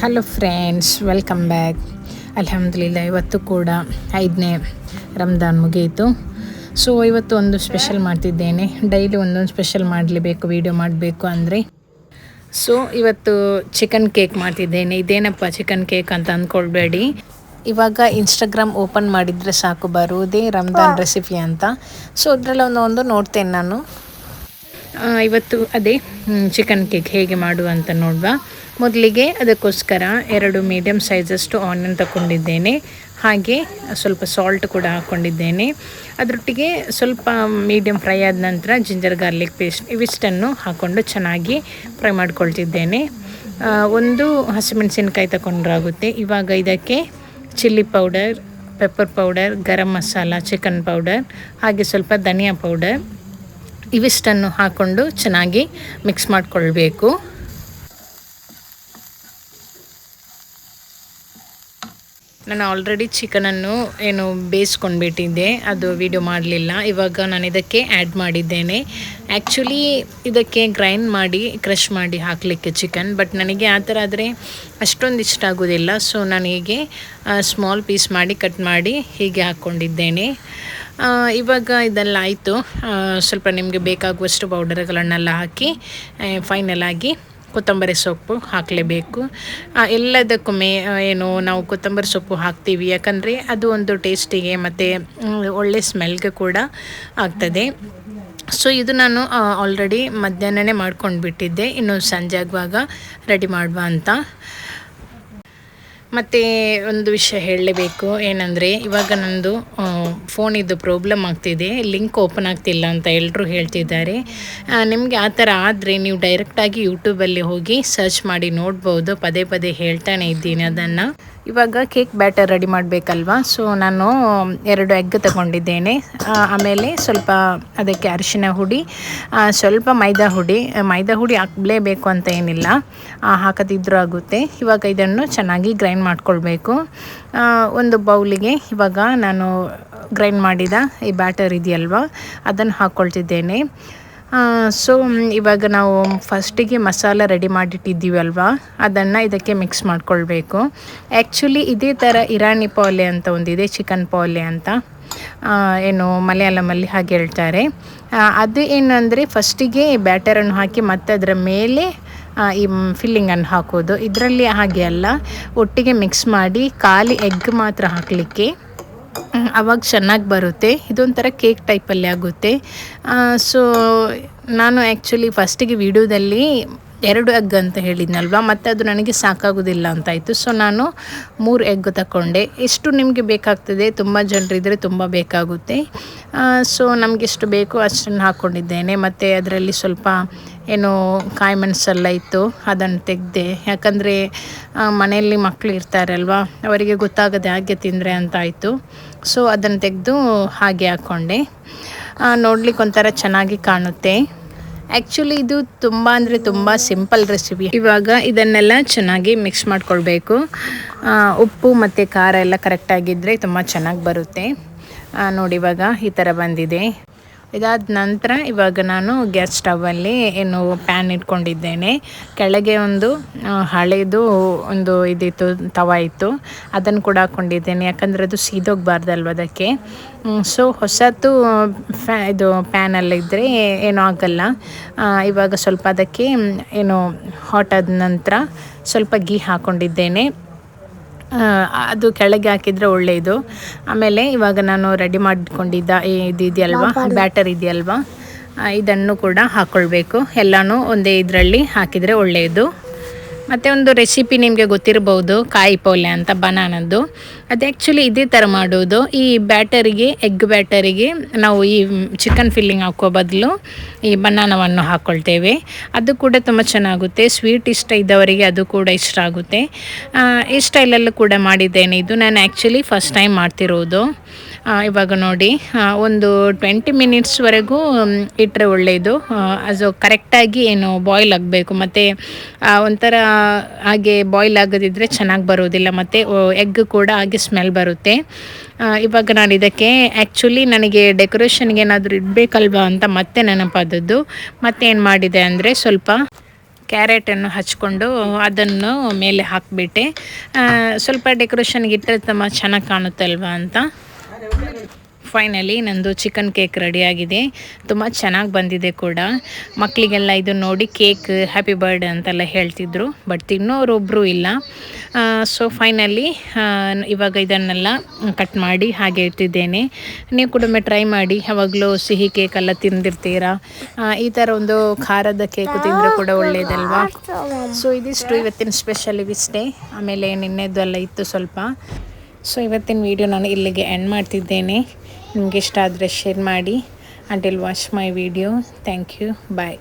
Hello friends, welcome back. ಅಲ್ಹಮ್ದುಲಿಲ್ಲ, ಇವತ್ತು ಕೂಡ 5ನೇ ರಂಜಾನ್ ಮುಗಿಯಿತು. ಸೊ ಇವತ್ತು ಒಂದು ಸ್ಪೆಷಲ್ ಮಾಡ್ತಿದ್ದೇನೆ. ಡೈಲಿ ಒಂದೊಂದು ಸ್ಪೆಷಲ್ ಮಾಡಲೇಬೇಕು, ವೀಡಿಯೋ ಮಾಡಬೇಕು ಅಂದರೆ. ಸೊ ಇವತ್ತು ಚಿಕನ್ ಕೇಕ್ ಮಾಡ್ತಿದ್ದೇನೆ. ಇದೇನಪ್ಪ ಚಿಕನ್ ಕೇಕ್ ಅಂತ ಅಂದ್ಕೊಳ್ಬೇಡಿ. ಇವಾಗ ಇನ್ಸ್ಟಾಗ್ರಾಮ್ ಓಪನ್ ಮಾಡಿದರೆ ಸಾಕು, ಬರುವುದೇ ರಂಜಾನ್ ರೆಸಿಪಿ ಅಂತ. ಸೊ ಅದರಲ್ಲಿ ಒಂದು ನೋಡ್ತೇನೆ ನಾನು. ಇವತ್ತು ಅದೇ ಚಿಕನ್ ಕೇಕ್ ಹೇಗೆ ಮಾಡುವ ಅಂತ ನೋಡುವ. ಮೊದಲಿಗೆ ಅದಕ್ಕೋಸ್ಕರ 2 ಮೀಡಿಯಮ್ ಸೈಜಷ್ಟು ಆನಿಯನ್ ತಗೊಂಡಿದ್ದೇನೆ. ಹಾಗೆ ಸ್ವಲ್ಪ ಸಾಲ್ಟ್ ಕೂಡ ಹಾಕ್ಕೊಂಡಿದ್ದೇನೆ. ಅದರೊಟ್ಟಿಗೆ ಸ್ವಲ್ಪ ಮೀಡಿಯಮ್ ಫ್ರೈ ಆದ ನಂತರ ಜಿಂಜರ್ ಗಾರ್ಲಿಕ್ ಪೇಸ್ಟ್ ಇವಿಷ್ಟನ್ನು ಹಾಕ್ಕೊಂಡು ಚೆನ್ನಾಗಿ ಫ್ರೈ ಮಾಡ್ಕೊಳ್ತಿದ್ದೇನೆ. ಒಂದು ಹಸಿಮೆಣಸಿನಕಾಯಿ ತಗೊಂಡ್ರಾಗುತ್ತೆ. ಇವಾಗ ಇದಕ್ಕೆ chilli powder, pepper powder, garam masala, chicken powder, ಹಾಗೆ ಸ್ವಲ್ಪ ಧನಿಯಾ ಪೌಡರ್ ಇವಿಷ್ಟನ್ನು ಹಾಕ್ಕೊಂಡು ಚೆನ್ನಾಗಿ ಮಿಕ್ಸ್ ಮಾಡಿಕೊಳ್ಬೇಕು. ನಾನು ಆಲ್ರೆಡಿ ಚಿಕನನ್ನು ಬೇಯಿಸ್ಕೊಂಡ್ಬಿಟ್ಟಿದ್ದೆ, ಅದು ವಿಡಿಯೋ ಮಾಡಲಿಲ್ಲ. ಇವಾಗ ನಾನು ಇದಕ್ಕೆ ಆ್ಯಡ್ ಮಾಡಿದ್ದೇನೆ. ಆ್ಯಕ್ಚುಲಿ ಇದಕ್ಕೆ ಗ್ರೈಂಡ್ ಮಾಡಿ ಕ್ರಷ್ ಮಾಡಿ ಹಾಕಲಿಕ್ಕೆ ಚಿಕನ್, ಬಟ್ ನನಗೆ ಆ ಥರ ಆದರೆ ಅಷ್ಟೊಂದು ಇಷ್ಟ ಆಗೋದಿಲ್ಲ. ಸೊ ನಾನು ಹೀಗೆ ಸ್ಮಾಲ್ ಪೀಸ್ ಮಾಡಿ ಕಟ್ ಮಾಡಿ ಹೀಗೆ ಹಾಕ್ಕೊಂಡಿದ್ದೇನೆ. ಇವಾಗ ಇದೆಲ್ಲ ಆಯಿತು. ಸ್ವಲ್ಪ ನಿಮಗೆ ಬೇಕಾಗುವಷ್ಟು ಪೌಡರ್ಗಳನ್ನೆಲ್ಲ ಹಾಕಿ ಫೈನಲ್ ಆಗಿ ಕೊತ್ತಂಬರಿ ಸೊಪ್ಪು ಹಾಕಲೇಬೇಕು. ಎಲ್ಲದಕ್ಕೂ ನಾವು ಕೊತ್ತಂಬರಿ ಸೊಪ್ಪು ಹಾಕ್ತೀವಿ, ಯಾಕಂದರೆ ಅದು ಒಂದು ಟೇಸ್ಟಿಗೆ ಮತ್ತು ಒಳ್ಳೆ ಸ್ಮೆಲ್ಗೆ ಕೂಡ ಆಗ್ತದೆ. ಸೊ ಇದು ನಾನು ಆಲ್ರೆಡಿ ಮಧ್ಯಾಹ್ನನೇ ಮಾಡ್ಕೊಂಡು ಬಿಟ್ಟಿದ್ದೆ, ಇನ್ನು ಸಂಜೆ ಆಗುವಾಗ ರೆಡಿ ಮಾಡುವ ಅಂತ. ಮತ್ತು ಒಂದು ವಿಷಯ ಹೇಳಲೇಬೇಕು, ಏನಂದರೆ ಇವಾಗ ನನ್ನದು ಫೋನಿದ್ದು ಪ್ರಾಬ್ಲಮ್ ಆಗ್ತಿದೆ, ಲಿಂಕ್ ಓಪನ್ ಆಗ್ತಿಲ್ಲ ಅಂತ ಎಲ್ಲರೂ ಹೇಳ್ತಿದ್ದಾರೆ. ನಿಮಗೆ ಆ ಥರ ಆದರೆ ನೀವು ಡೈರೆಕ್ಟಾಗಿ ಯೂಟ್ಯೂಬಲ್ಲಿ ಹೋಗಿ ಸರ್ಚ್ ಮಾಡಿ ನೋಡ್ಬೋದು. ಪದೇ ಪದೇ ಹೇಳ್ತಾನೆ ಇದ್ದೀನಿ ಅದನ್ನು. ಇವಾಗ ಕೇಕ್ ಬ್ಯಾಟರ್ ರೆಡಿ ಮಾಡಬೇಕಲ್ವ. ಸೊ ನಾನು 2 ಎಗ್ ತಗೊಂಡಿದ್ದೇನೆ. ಆಮೇಲೆ ಸ್ವಲ್ಪ ಅದಕ್ಕೆ ಅರಿಶಿನ ಹುಡಿ, ಸ್ವಲ್ಪ ಮೈದಾ ಹುಡಿ ಹಾಕಲೇಬೇಕು ಅಂತ ಏನಿಲ್ಲ, ಹಾಕದಿದ್ರೂ ಆಗುತ್ತೆ. ಇವಾಗ ಇದನ್ನು ಚೆನ್ನಾಗಿ ಗ್ರೈಂಡ್ ಮಾಡ್ಕೊಳ್ಬೇಕು. ಒಂದು ಬೌಲಿಗೆ ಇವಾಗ ನಾನು ಗ್ರೈಂಡ್ ಮಾಡಿದ ಈ ಬ್ಯಾಟರ್ ಇದೆಯಲ್ವ ಅದನ್ನು ಹಾಕ್ಕೊಳ್ತಿದ್ದೇನೆ. ಸೊ ಇವಾಗ ನಾವು ಫಸ್ಟಿಗೆ ಮಸಾಲ ರೆಡಿ ಮಾಡಿಟ್ಟಿದ್ದೀವಲ್ವ ಅದನ್ನು ಇದಕ್ಕೆ ಮಿಕ್ಸ್ ಮಾಡ್ಕೊಳ್ಬೇಕು. ಆ್ಯಕ್ಚುಲಿ ಇದೇ ಥರ ಇರಾನಿ ಪೌಲೆ ಅಂತ ಒಂದಿದೆ, ಚಿಕನ್ ಪೌಲೆ ಅಂತ ಮಲಯಾಳಮಲ್ಲಿ ಹಾಗೆ ಹೇಳ್ತಾರೆ. ಅದು ಏನಂದರೆ ಫಸ್ಟಿಗೆ ಬ್ಯಾಟರನ್ನು ಹಾಕಿ ಮತ್ತೆ ಅದರ ಮೇಲೆ ಈ ಫಿಲ್ಲಿಂಗನ್ನು ಹಾಕೋದು. ಇದರಲ್ಲಿ ಹಾಗೆ ಅಲ್ಲ, ಒಟ್ಟಿಗೆ ಮಿಕ್ಸ್ ಮಾಡಿ ಖಾಲಿ ಎಗ್ ಮಾತ್ರ ಹಾಕಲಿಕ್ಕೆ, ಆವಾಗ ಚೆನ್ನಾಗಿ ಬರುತ್ತೆ. ಇದೊಂಥರ ಕೇಕ್ ಟೈಪಲ್ಲಿ ಆಗುತ್ತೆ. ಸೊ ನಾನು ಆ್ಯಕ್ಚುಲಿ ಫಸ್ಟಿಗೆ ವಿಡಿಯೋದಲ್ಲಿ 2 ಎಗ್ ಅಂತ ಹೇಳಿದ್ನಲ್ವ, ಮತ್ತು ಅದು ನನಗೆ ಸಾಕಾಗೋದಿಲ್ಲ ಅಂತಾಯಿತು. ಸೊ ನಾನು 3 ಎಗ್ ತಗೊಂಡೆ. ಎಷ್ಟು ನಿಮಗೆ ಬೇಕಾಗ್ತದೆ, ತುಂಬ ಜನರಿದ್ದರೆ ತುಂಬ ಬೇಕಾಗುತ್ತೆ. ಸೊ ನಮಗೆಷ್ಟು ಬೇಕು ಅಷ್ಟನ್ನು ಹಾಕ್ಕೊಂಡಿದ್ದೇನೆ. ಮತ್ತು ಅದರಲ್ಲಿ ಸ್ವಲ್ಪ ಕಾಯಿ ಮೆಣಸೆಲ್ಲ ಇತ್ತು, ಅದನ್ನು ತೆಗೆದೆ. ಯಾಕಂದರೆ ಮನೆಯಲ್ಲಿ ಮಕ್ಕಳು ಇರ್ತಾರಲ್ವ, ಅವರಿಗೆ ಗೊತ್ತಾಗದೆ ಹಾಗೆ ತಿಂದರೆ ಅಂತಾಯಿತು. ಸೊ ಅದನ್ನು ತೆಗೆದು ಹಾಗೆ ಹಾಕ್ಕೊಂಡೆ. ನೋಡ್ಲಿಕ್ಕೆ ಒಂಥರ ಚೆನ್ನಾಗಿ ಕಾಣುತ್ತೆ. ಆ್ಯಕ್ಚುಲಿ ಇದು ತುಂಬ ಅಂದರೆ ತುಂಬ ಸಿಂಪಲ್ ರೆಸಿಪಿ. ಇವಾಗ ಇದನ್ನೆಲ್ಲ ಚೆನ್ನಾಗಿ ಮಿಕ್ಸ್ ಮಾಡ್ಕೊಳ್ಬೇಕು. ಉಪ್ಪು ಮತ್ತು ಖಾರ ಎಲ್ಲ ಕರೆಕ್ಟಾಗಿದ್ದರೆ ತುಂಬ ಚೆನ್ನಾಗಿ ಬರುತ್ತೆ. ನೋಡಿ ಇವಾಗ ಈ ಥರ ಬಂದಿದೆ. ಇದಾದ ನಂತರ ಇವಾಗ ನಾನು ಗ್ಯಾಸ್ ಸ್ಟವಲ್ಲಿ ಪ್ಯಾನ್ ಇಟ್ಕೊಂಡಿದ್ದೇನೆ. ಕೆಳಗೆ ಒಂದು ಹಳೇದು ಒಂದು ಇದಿತ್ತು, ತವ ಇತ್ತು, ಅದನ್ನು ಕೂಡ ಹಾಕ್ಕೊಂಡಿದ್ದೇನೆ. ಯಾಕಂದರೆ ಅದು ಸೀದೋಗಬಾರ್ದಲ್ವ ಅದಕ್ಕೆ. ಸೊ ಹೊಸತು ಇದು ಪ್ಯಾನಲ್ಲಿ ಇದ್ದರೆ ಏನೂ ಆಗಲ್ಲ. ಇವಾಗ ಸ್ವಲ್ಪ ಅದಕ್ಕೆ ಹಾಟ್ ಆದ ನಂತರ ಸ್ವಲ್ಪ ಗೀ ಹಾಕ್ಕೊಂಡಿದ್ದೇನೆ. ಅದು ಕೆಳಗೆ ಹಾಕಿದರೆ ಒಳ್ಳೆಯದು. ಆಮೇಲೆ ಇವಾಗ ನಾನು ರೆಡಿ ಮಾಡಿಕೊಂಡಿದ್ದ ಇದೆಯಲ್ವ, ಬ್ಯಾಟರ್ ಇದೆಯಲ್ವ, ಇದನ್ನು ಕೂಡ ಹಾಕ್ಕೊಳ್ಬೇಕು. ಎಲ್ಲನೂ ಒಂದೇ ಇದರಲ್ಲಿ ಹಾಕಿದರೆ ಒಳ್ಳೆಯದು. ಮತ್ತು ಒಂದು ರೆಸಿಪಿ ನಿಮಗೆ ಗೊತ್ತಿರ್ಬೋದು, ಕಾಯಿ ಪೌಲೆ ಅಂತ, ಬನಾನದ್ದು. ಅದು ಆ್ಯಕ್ಚುಲಿ ಇದೇ ಥರ ಮಾಡೋದು. ಈ ಬ್ಯಾಟರಿಗೆ, ಎಗ್ ಬ್ಯಾಟರಿಗೆ ನಾವು ಈ ಚಿಕನ್ ಫಿಲ್ಲಿಂಗ್ ಹಾಕೋ ಬದಲು ಈ ಬನಾನವನ್ನು ಹಾಕ್ಕೊಳ್ತೇವೆ. ಅದು ಕೂಡ ತುಂಬ ಚೆನ್ನಾಗುತ್ತೆ. ಸ್ವೀಟ್ ಇಷ್ಟ ಇದ್ದವರಿಗೆ ಅದು ಕೂಡ ಇಷ್ಟ ಆಗುತ್ತೆ. ಈ ಸ್ಟೈಲಲ್ಲೂ ಕೂಡ ಮಾಡಿದ್ದೇನೆ. ಇದು ನಾನು ಆ್ಯಕ್ಚುಲಿ ಫಸ್ಟ್ ಟೈಮ್ ಮಾಡ್ತಿರೋದು. ಇವಾಗ ನೋಡಿ, ಒಂದು 20 ಮಿನಿಟ್ಸ್ವರೆಗೂ ಇಟ್ಟರೆ ಒಳ್ಳೆಯದು. ಅದು ಕರೆಕ್ಟಾಗಿ ಬಾಯ್ಲ್ ಆಗಬೇಕು. ಮತ್ತು ಒಂಥರ ಹಾಗೆ ಬಾಯ್ಲ್ ಆಗದಿದ್ದರೆ ಚೆನ್ನಾಗಿ ಬರೋದಿಲ್ಲ. ಮತ್ತು ಎಗ್ ಕೂಡ ಹಾಗೆ ಸ್ಮೆಲ್ ಬರುತ್ತೆ. ಇವಾಗ ನಾನು ಇದಕ್ಕೆ ಆ್ಯಕ್ಚುಲಿ ನನಗೆ ಡೆಕೋರೇಷನ್ಗೆ ಏನಾದರೂ ಇಡಬೇಕಲ್ವಾ ಅಂತ ಮತ್ತೆ ನೆನಪಾದದ್ದು. ಮತ್ತೇನು ಮಾಡಿದೆ ಅಂದರೆ ಸ್ವಲ್ಪ ಕ್ಯಾರೆಟನ್ನು ಹಚ್ಕೊಂಡು ಅದನ್ನು ಮೇಲೆ ಹಾಕಿಬಿಟ್ಟೆ. ಸ್ವಲ್ಪ ಡೆಕೋರೇಷನ್ಗೆ ಇಟ್ಟರೆ ತುಂಬ ಚೆನ್ನಾಗಿ ಕಾಣುತ್ತಲ್ವ ಅಂತ. ಫೈನಲಿ ನಂದು ಚಿಕನ್ ಕೇಕ್ ರೆಡಿಯಾಗಿದೆ. ತುಂಬ ಚೆನ್ನಾಗಿ ಬಂದಿದೆ ಕೂಡ. ಮಕ್ಕಳಿಗೆಲ್ಲ ಇದು ನೋಡಿ ಕೇಕ್ ಹ್ಯಾಪಿ ಬರ್ಡೇ ಅಂತೆಲ್ಲ ಹೇಳ್ತಿದ್ರು, ಬಟ್ ತಿನ್ನೋರೊಬ್ಬರು ಇಲ್ಲ. ಸೊ ಫೈನಲಿ ಇವಾಗ ಇದನ್ನೆಲ್ಲ ಕಟ್ ಮಾಡಿ ಹಾಗೆ ಇಟ್ಟಿದ್ದೇನೆ. ನೀವು ಕೂಡ ಟ್ರೈ ಮಾಡಿ. ಯಾವಾಗಲೂ ಸಿಹಿ ಕೇಕೆಲ್ಲ ತಿಂದಿರ್ತೀರಾ, ಈ ಥರ ಒಂದು ಖಾರದ ಕೇಕು ತಿಂದರೆ ಕೂಡ ಒಳ್ಳೆಯದಲ್ವಾ. ಸೊ ಇದಿಷ್ಟು ಇವತ್ತಿನ ಸ್ಪೆಷಲ್ ಇವಿಷ್ಟೇ. ಆಮೇಲೆ ನಿನ್ನೆದ್ದೆಲ್ಲ ಇತ್ತು ಸ್ವಲ್ಪ. ಸೊ ಇವತ್ತಿನ ವಿಡಿಯೋ ನಾನು ಇಲ್ಲಿಗೆ ಎಂಡ್ ಮಾಡ್ತಿದ್ದೇನೆ. ನಿಮಗೆ ಇಷ್ಟ ಆದರೆ ಶೇರ್ ಮಾಡಿ. Until watch my video. Thank you. Bye.